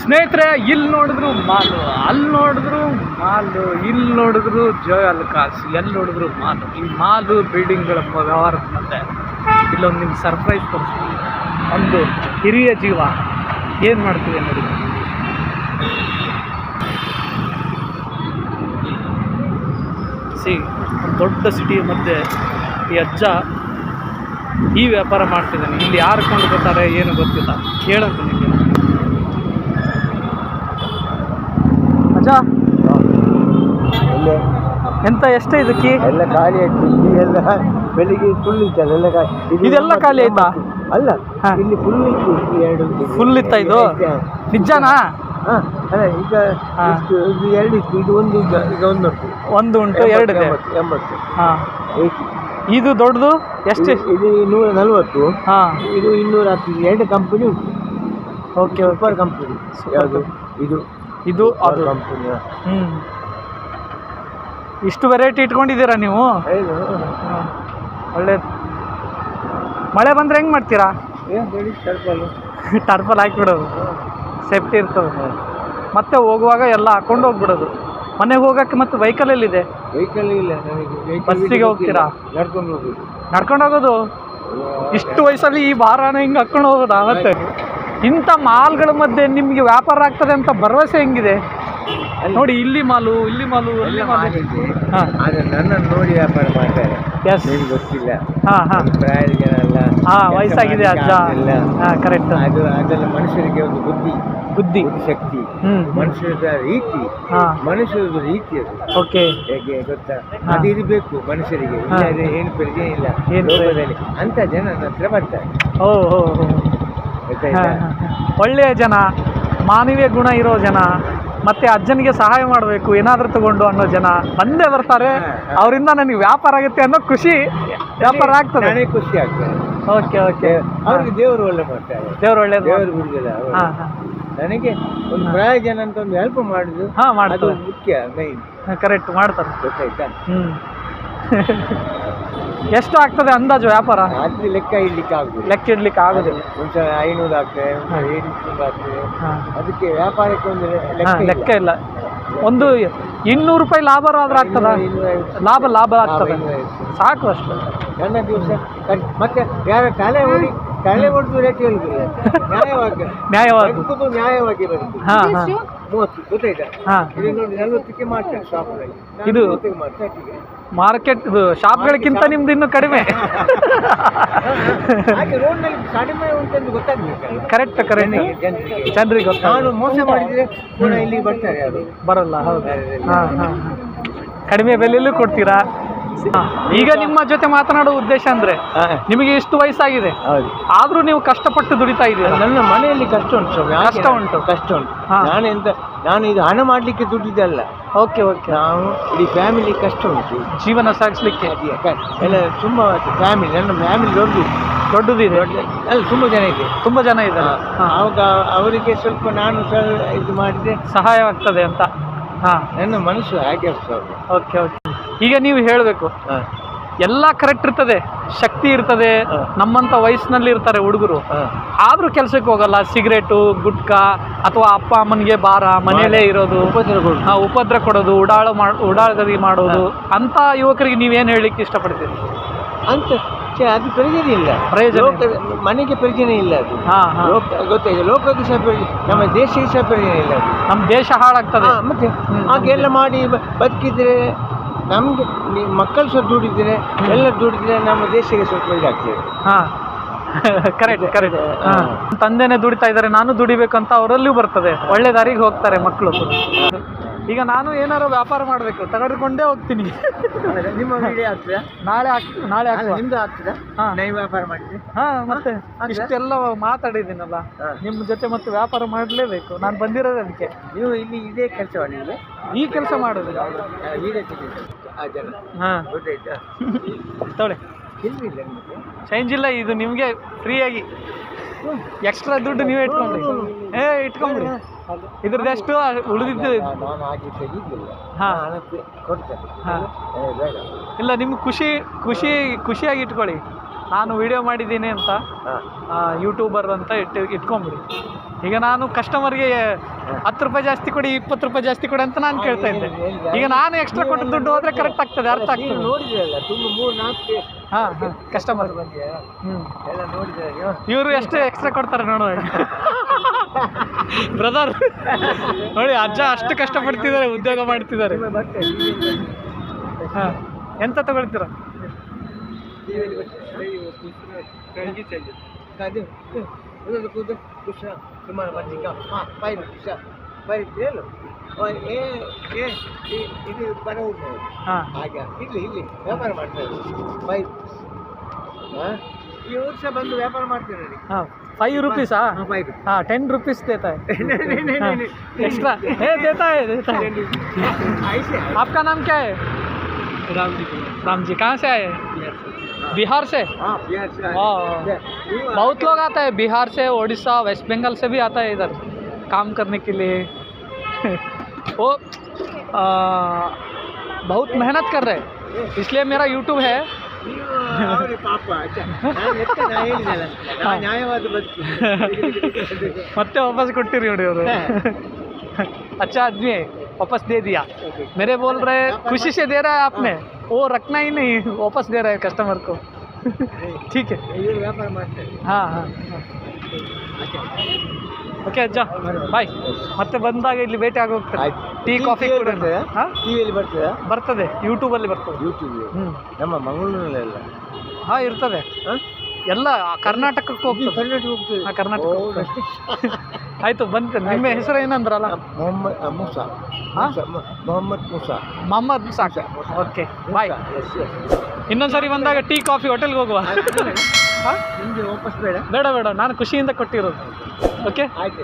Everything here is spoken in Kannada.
ಸ್ನೇಹಿತರೆ, ಇಲ್ಲಿ ನೋಡಿದ್ರು ಮಾಲು, ಅಲ್ಲಿ ನೋಡಿದ್ರು ಮಾಲು, ಇಲ್ಲಿ ನೋಡಿದ್ರು ಜೋಯ್ ಅಲ್ಕಾಸ್, ಎಲ್ಲಿ ನೋಡಿದ್ರು ಮಾಲು. ಈ ಮಾಲು ಬಿಲ್ಡಿಂಗ್ಗಳ ವ್ಯವಹಾರದ ಮಧ್ಯೆ ಇಲ್ಲೊಂದು ನಿಮ್ಗೆ ಸರ್ಪ್ರೈಸ್ ತೋರಿಸ್ತೀನಿ. ಒಂದು ಹಿರಿಯ ಜೀವ ಏನು ಮಾಡ್ತೀವಿ ನೋಡಿ. ಒಂದು ದೊಡ್ಡ ಸಿಟಿ ಮಧ್ಯೆ ಈ ಅಜ್ಜ ಈ ವ್ಯಾಪಾರ ಮಾಡ್ತಿದ್ದಾನೆ. ಇಲ್ಲಿ ಯಾರು ಕೊಂಡ್ಕೊತಾರೆ ಏನು ಗೊತ್ತಿಲ್ಲ. ಕೇಳಂತ ನಿಮಗೆ ಅಜ್ಜ, ಎಂತ ಎಷ್ಟೇ ಇದಕ್ಕೆ? ಎಲ್ಲ ಖಾಲಿ ಆಯ್ತು. ಎಲ್ಲ ಬೆಳಿಗ್ಗೆ ಫುಲ್ ಇತ್ತಲ್ಲ, ಎಲ್ಲ ಇದೆಲ್ಲ ಖಾಲಿ ಆಯ್ತಾ? ಅಲ್ಲ, ಇಲ್ಲಿ ಫುಲ್ ಇತ್ತು. ಎರಡು ಫುಲ್ ಇತ್ತ ಇದು? ನಿಜಾನಾ? ಅಲ್ಲ, ಈಗ ಇದು ಎರಡು ಇತ್ತು. ಇದು ಒಂದು ಈಗ ಒಂದು ಉಂಟು, ಎರಡು ಇದೆ. 80. ಇದು ದೊಡ್ಡದು ಎಷ್ಟು? ಇದು 140. ಇದು 210. ಎರಡು ಕಂಪನಿ ಉಂಟು. Okay, super company. ಯಾವುದು? ಇದು ಅದು ಕಂಪನಿ. ಇಷ್ಟು ವೆರೈಟಿ ಇಟ್ಕೊಂಡಿದ್ದೀರಾ ನೀವು? ಒಳ್ಳೇದು. ಮಳೆ ಬಂದರೆ ಹೆಂಗೆ ಮಾಡ್ತೀರಾ? ಟರ್ಪಲ್ ಹಾಕಿಬಿಡೋದು, ಸೇಫ್ಟಿ ಇರ್ತದೆ. ಮತ್ತೆ ಹೋಗುವಾಗ ಎಲ್ಲ ಹಾಕೊಂಡು ಹೋಗ್ಬಿಡೋದು. ಮನೆಗೆ ಹೋಗೋಕ್ಕೆ ಮತ್ತೆ ವೆಹಿಕಲಲ್ಲಿದೆ? ವೆಹಿಕಲ್ ಇಲ್ಲ ನನಗೆ. ಬಸ್ಸಿಗೆ ಹೋಗ್ತೀರಾ? ನಡ್ಕೊಂಡು ಹೋಗೋದು? ಇಷ್ಟು ವಯಸ್ಸಲ್ಲಿ ಈ ಭಾರನ ಹಿಂಗೆ ಹಾಕ್ಕೊಂಡು ಹೋಗೋದು? ಮತ್ತೆ ಇಂಥ ಮಾಲ್ಗಳ ಮಧ್ಯೆ ನಿಮಗೆ ವ್ಯಾಪಾರ ಆಗ್ತದೆ ಅಂತ ಭರವಸೆ ಹೆಂಗಿದೆ ನೋಡಿ. ಇಲ್ಲಿ ಮಾಲು, ಇಲ್ಲಿ ಮಾಲು, ಇಲ್ಲಿ ಮಾಲು. ನನ್ನನ್ನು ನೋಡಿ ವ್ಯಾಪಾರ ಮಾಡ್ತಾರೆ. ಎಸ್, ಗೊತ್ತಿಲ್ಲ. ಪ್ರಾಯದ ಜನ ಅಲ್ಲ, ವಯಸ್ಸಾಗಿದೆ ಅಜ್ಜ. ಕರೆಕ್ಟ್. ಅದೆಲ್ಲ ಮನುಷ್ಯರಿಗೆ ಒಂದು ಬುದ್ಧಿ ಶಕ್ತಿ, ಮನುಷ್ಯರ ರೀತಿ, ಮನುಷ್ಯರದ ರೀತಿ ಅದು. ಓಕೆ, ಹೇಗೆ ಗೊತ್ತಾ? ಅದು ಇರಬೇಕು ಮನುಷ್ಯರಿಗೆ. ಇಲ್ಲದೆ ಏನು ಪ್ರಯೋಜನ ಇಲ್ಲ ಲೋಕದಲ್ಲಿ. ಅಂತ ಜನ ನನ್ನ ಹತ್ರ ಬರ್ತಾರೆ. ಒಳ್ಳೆಯ ಜನ, ಮಾನವೀಯ ಗುಣ ಇರೋ ಜನ, ಮತ್ತೆ ಅಜ್ಜನಿಗೆ ಸಹಾಯ ಮಾಡಬೇಕು ಏನಾದರೂ ತಗೊಂಡು ಅನ್ನೋ ಜನ ಬಂದೇ ಬರ್ತಾರೆ. ಅವರಿಂದ ನನಗೆ ವ್ಯಾಪಾರ ಆಗುತ್ತೆ ಅನ್ನೋ ಖುಷಿ. ವ್ಯಾಪಾರ ಆಗ್ತದೆ, ನನಗೆ ಖುಷಿ ಆಗ್ತದೆ. Okay okay. ಅವ್ರಿಗೆ ದೇವರು ಒಳ್ಳೆ ಮಾಡ್ತಾರೆ. ದೇವರು ಒಳ್ಳೇದು. ದೇವರು ಬಿಡುದಿಲ್ಲ. ನನಗೆ ಒಂದು ಪ್ರಯೋಜನ ಅಂತ ಒಂದು ಹೆಲ್ಪ್ ಮಾಡುದು ಅದು ಮುಖ್ಯ, ಮೈನ್. ಕರೆಕ್ಟ್, ಮಾಡ್ತಾರೆ. ಗೊತ್ತಾಯ್ತಾ? ಎಷ್ಟು ಆಗ್ತದೆ ಅಂದಾಜು ವ್ಯಾಪಾರ? ಅದು ಲೆಕ್ಕ ಇಡ್ಲಿಕ್ಕೆ ಆಗುದು. ಲೆಕ್ಕ ಇಡ್ಲಿಕ್ಕೆ ಆಗುದು. ಒಂದ್ಸಲ 500 ಆಗ್ತದೆ, 700 ಆಗ್ತದೆ. ಅದಕ್ಕೆ ವ್ಯಾಪಾರಕ್ಕೆ ಒಂದು ಲೆಕ್ಕ ಇಲ್ಲ. ಒಂದು 200 ರೂಪಾಯಿ ಲಾಭ ಆದ್ರೆ ಆಗ್ತದ? ಲಾಭ ಆಗ್ತದೆ, ಸಾಕು ಅಷ್ಟು. ನನ್ನ ದಿವಸ ಮತ್ತೆ ಯಾರ ತಲೆ ಹೊಡೆದು ರೇಟ್ ಹೇಳುದಿಲ್ಲ. ನ್ಯಾಯವಾಗಿ ಬರುತ್ತೆ. 30 ಗೊತ್ತಾಯ್ತಾ? ಇದು ನೋಡಿ 40ಕ್ಕೆ ಮಾಡ್ತಾರೆ ಶಾಪ್ಗಳಲ್ಲಿ. ಇದು ಮಾರ್ಕೆಟ್ ಶಾಪ್ಗಳಿಗಿಂತ ನಿಮ್ದು ಇನ್ನೂ ಕಡಿಮೆ. ಹಾಗೆ ರೋಡ್ನಲ್ಲಿ ಕಡಿಮೆ ಉಂಟು ಗೊತ್ತಾಗ್ಬೇಕಲ್ಲ. ಕರೆಕ್ಟ್, ಜನರಿಗೆ ಗೊತ್ತ. ನಾನು ಮೋಸ ಮಾಡಿದ್ರೆ ಕೂಡ ಇಲ್ಲಿ ಬರ್ತಾರೆ, ಯಾರು ಬರಲ್ಲ. ಹೌದು. ಕಡಿಮೆ ಬೆಲೆಯಲ್ಲೂ ಕೊಡ್ತೀರಾ? ಈಗ ನಿಮ್ಮ ಜೊತೆ ಮಾತನಾಡೋ ಉದ್ದೇಶ ಅಂದ್ರೆ, ನಿಮಗೆ ಇಷ್ಟು ವಯಸ್ಸಾಗಿದೆ, ಆದ್ರೂ ನೀವು ಕಷ್ಟಪಟ್ಟು ದುಡಿತಾ ಇದ್ದೀರಾ. ನನ್ನ ಮನೆಯಲ್ಲಿ ಕಷ್ಟ ಉಂಟು. ನಾನು ಇದು ಹಣ ಮಾಡ್ಲಿಕ್ಕೆ ದುಡ್ಡಿದ್ದಲ್ಲ. Okay okay. ನಾವು ಇಡೀ ಫ್ಯಾಮಿಲಿ ಕಷ್ಟ ಉಂಟು, ಜೀವನ ಸಾಗಿಸ್ಲಿಕ್ಕೆ ಎಲ್ಲ ತುಂಬಾ ಫ್ಯಾಮಿಲಿ. ನನ್ನ ಫ್ಯಾಮಿಲಿ ದೊಡ್ಡದಿದೆ. ಅಲ್ಲ, ತುಂಬಾ ಜನ ಇದೆ. ಆವಾಗ ಅವರಿಗೆ ಸ್ವಲ್ಪ ನಾನು ಇದು ಮಾಡಿದ್ರೆ ಸಹಾಯವಾಗ್ತದೆ ಅಂತ. ನನ್ನ ಮನಸ್ಸು ಹಾಗೆ. Okay okay. ಈಗ ನೀವು ಹೇಳಬೇಕು, ಎಲ್ಲ ಕರೆಕ್ಟ್ ಇರ್ತದೆ, ಶಕ್ತಿ ಇರ್ತದೆ, ನಮ್ಮಂಥ ವಯಸ್ಸಿನಲ್ಲಿ ಇರ್ತಾರೆ ಹುಡುಗರು, ಆದರೂ ಕೆಲಸಕ್ಕೆ ಹೋಗಲ್ಲ. ಸಿಗರೇಟು, ಗುಟ್ಕಾ, ಅಥವಾ ಅಪ್ಪ ಅಮ್ಮನಿಗೆ ಭಾರ, ಮನೆಯಲ್ಲೇ ಇರೋದು, ಉಪದ್ರ ಕೊಡೋದು, ಉಡಾಳಗದಿ ಮಾಡೋದು, ಅಂಥ ಯುವಕರಿಗೆ ನೀವೇನು ಹೇಳಲಿಕ್ಕೆ ಇಷ್ಟಪಡ್ತೀರಿ? ಅಂತ ಅದು ಪ್ರಯೋಜನ ಇಲ್ಲ. ಮನೆಗೆ ಪ್ರಯೋಜನ ಇಲ್ಲ. ಅದು ಗೊತ್ತಾಗಿದೆ. ಲೋಕಕ್ಕೆ ಸಹ ಪ್ರಯೋಜನ, ನಮ್ಮ ದೇಶಕ್ಕೆ ಸಹ ಪ್ರಯೋಜನ ಇಲ್ಲ. ಅದು ನಮ್ಮ ದೇಶ ಹಾಳಾಗ್ತದೆ. ಮತ್ತೆ ಹಾಗೆಲ್ಲ ಮಾಡಿ ಬದುಕಿದ್ರೆ ನಮ್ಗೆ ಮಕ್ಕಳು ಸ್ವಲ್ಪ ದುಡಿದ್ರೆ, ಎಲ್ಲ ದುಡಿದ್ರೆ ನಮ್ಮ ದೇಶಕ್ಕೆ ಸ್ವಲ್ಪ ಇದಾಗ್ತದೆ. ಕರೆಕ್ಟ್. ತಂದೆನೇ ದುಡಿತಾ ಇದ್ದಾರೆ, ನಾನು ದುಡಿಬೇಕಂತ ಅವರಲ್ಲೂ ಬರ್ತದೆ. ಒಳ್ಳೆ ದಾರಿಗೆ ಹೋಗ್ತಾರೆ ಮಕ್ಕಳು. ಈಗ ನಾನು ಏನಾರು ವ್ಯಾಪಾರ ಮಾಡಬೇಕು, ತೆಗೆದುಕೊಂಡೇ ಹೋಗ್ತೀನಿ. ನಿಮ್ಮ ವಿಡಿಯೋ ಆಗ್ತದೆ? ನಾಳೆ ನಿಮ್ದು ಆಗ್ತದೆ. ನೀವು ವ್ಯಾಪಾರ ಮಾಡಿದ್ರಿ? ಮತ್ತೆ ಇಷ್ಟೆಲ್ಲ ಮಾತಾಡಿದ್ದೀನಲ್ಲ ನಿಮ್ಮ ಜೊತೆ, ಮತ್ತೆ ವ್ಯಾಪಾರ ಮಾಡಲೇಬೇಕು. ನಾನು ಬಂದಿರೋದು ಅದಕ್ಕೆ. ನೀವು ಇಲ್ಲಿ ಇದೇ ಕೆಲಸ ಮಾಡಿದ್ರೆ ಈ ಕೆಲಸ ಮಾಡೋದು ಗೊತ್ತಾಯ್ತಾ? ತೊಳೆ ಚೇಂಜ್ ಇಲ್ಲ. ಇದು ನಿಮಗೆ ಫ್ರೀಯಾಗಿ ಎಕ್ಸ್ಟ್ರಾ ದುಡ್ಡು ನೀವೇ ಇಟ್ಕೊಂಡ್ರಿ. ಇದ್ರದೆಷ್ಟು ಉಳಿದಿದ್ದು? ಇಲ್ಲ, ನಿಮ್ಗೆ ಖುಷಿಯಾಗಿ ಇಟ್ಕೊಳ್ಳಿ. ನಾನು ವಿಡಿಯೋ ಮಾಡಿದ್ದೀನಿ ಅಂತ ಯೂಟ್ಯೂಬರ್ ಅಂತ ಇಟ್ಕೊಂಬಿಡಿ. ಈಗ ನಾನು ಕಸ್ಟಮರ್ಗೆ 10 ರೂಪಾಯಿ ಜಾಸ್ತಿ ಕೊಡಿ 20 ರೂಪಾಯಿ ಜಾಸ್ತಿ ಕೊಡಿ ಅಂತ ನಾನು ಕೇಳ್ತಾ ಇದ್ದೆ. ಈಗ ನಾನು ಎಕ್ಸ್ಟ್ರಾ ಕೊಟ್ಟು ದುಡ್ಡು ಹೋದ್ರೆ ಕರೆಕ್ಟ್ ಆಗ್ತದೆ, ಅರ್ಥ ಆಗ್ತದೆ. ನೋಡಿದ್ರಲ್ಲ ತುಂಬ 3-4 ಹಾಂ ಕಸ್ಟಮರ್ ಎಲ್ಲ ನೋಡಿದ್ರೆ ಇವರು ಎಷ್ಟು ಎಕ್ಸ್ಟ್ರಾ ಕೊಡ್ತಾರೆ ನೋಡುವ. ಬ್ರದರ್ ನೋಡಿ, ಅಜ್ಜ ಅಷ್ಟು ಕಷ್ಟಪಡ್ತಿದ್ದಾರೆ, ಉದ್ಯೋಗ ಮಾಡ್ತಿದ್ದಾರೆ. ಹಾಂ ಎಂತ ತಗೊಳ್ತೀರಾ? ಇದು ಬರಬಹುದು ಹಾಗೆ ಇಲ್ಲಿ ವ್ಯಾಪಾರ ಮಾಡ್ತಾರೆ. ಇವ್ರು ಸಹ ಬಂದು ವ್ಯಾಪಾರ ಮಾಡ್ತಾರೆ. हाँ 5 रुपीस हाँ 10 रुपीस देता है एक्स्ट्रा देता है आपका नाम क्या है? राम जी कहाँ से आए? बिहार से? बहुत लोग आता है बिहार से, उड़ीसा, वेस्ट बंगाल से भी आता है इधर काम करने के लिए. वो बहुत मेहनत कर रहे हैं, इसलिए मेरा यूट्यूब है. ಪಾಪ ನ್ಯಾಯವಾದ ಬದುಕು ಮತ್ತೆ ವಾಪಸ್ ಕೊಟ್ಟಿರಿ ನೋಡಿ ಅವರು. अच्छा आदमी है, वापस दे दिया. मेरे बोल रहे खुशी से दे रहा है आपने, वो रखना ही नहीं, वापस दे रहा है कस्टमर को. ठीक है ವ್ಯಾಪಾರ ಮಾಡ್ತಾರೆ. हाँ हाँ ಓಕೆ ಅಜ್ಜ ಬಾಯ್. ಮತ್ತೆ ಬಂದಾಗ ಇಲ್ಲಿ ಭೇಟಿ ಆಗೋಗ್ತದೆ. ಟೀ ಕಾಫಿ ಟಿವಿಯಲ್ಲಿ ಬರ್ತದೆ, ಬರ್ತದೆ ಯೂಟ್ಯೂಬಲ್ಲಿ ಬರ್ತದೆ. ಯೂಟ್ಯೂಬ್ ನಮ್ಮ ಮಂಗಳೂರಲ್ಲೆಲ್ಲ ಹಾಂ ಇರ್ತದೆ. ಎಲ್ಲ ಕರ್ನಾಟಕಕ್ಕೆ ಹೋಗ್ತದೆ. ಕರ್ನಾಟಕ ಹೋಗ್ತದೆ. ಹಾಂ ಕರ್ನಾಟಕ ಆಯಿತು ಬಂತು. ನಿಮ್ಮ ಹೆಸರು ಏನಂದ್ರಲ್ಲ? ಮೊಹಮ್ಮದ್ ಮೂಸಾ. ಮೊಹಮ್ಮದ್ ಮೂಸಾ. ಮೊಹಮ್ಮದ್ ಸಾಕ್. Okay bye. ಇನ್ನೊಂದ್ಸರಿ ಬಂದಾಗ ಟೀ ಕಾಫಿ ಹೋಟೆಲ್ಗೆ ಹೋಗುವ. ನಿಮಗೆ ವಾಪಸ್ ಬೇಡ ಬೇಡ ಬೇಡ, ನಾನು ಖುಷಿಯಿಂದ ಕೊಟ್ಟಿರೋದು. ಓಕೆ ಆಯ್ತು.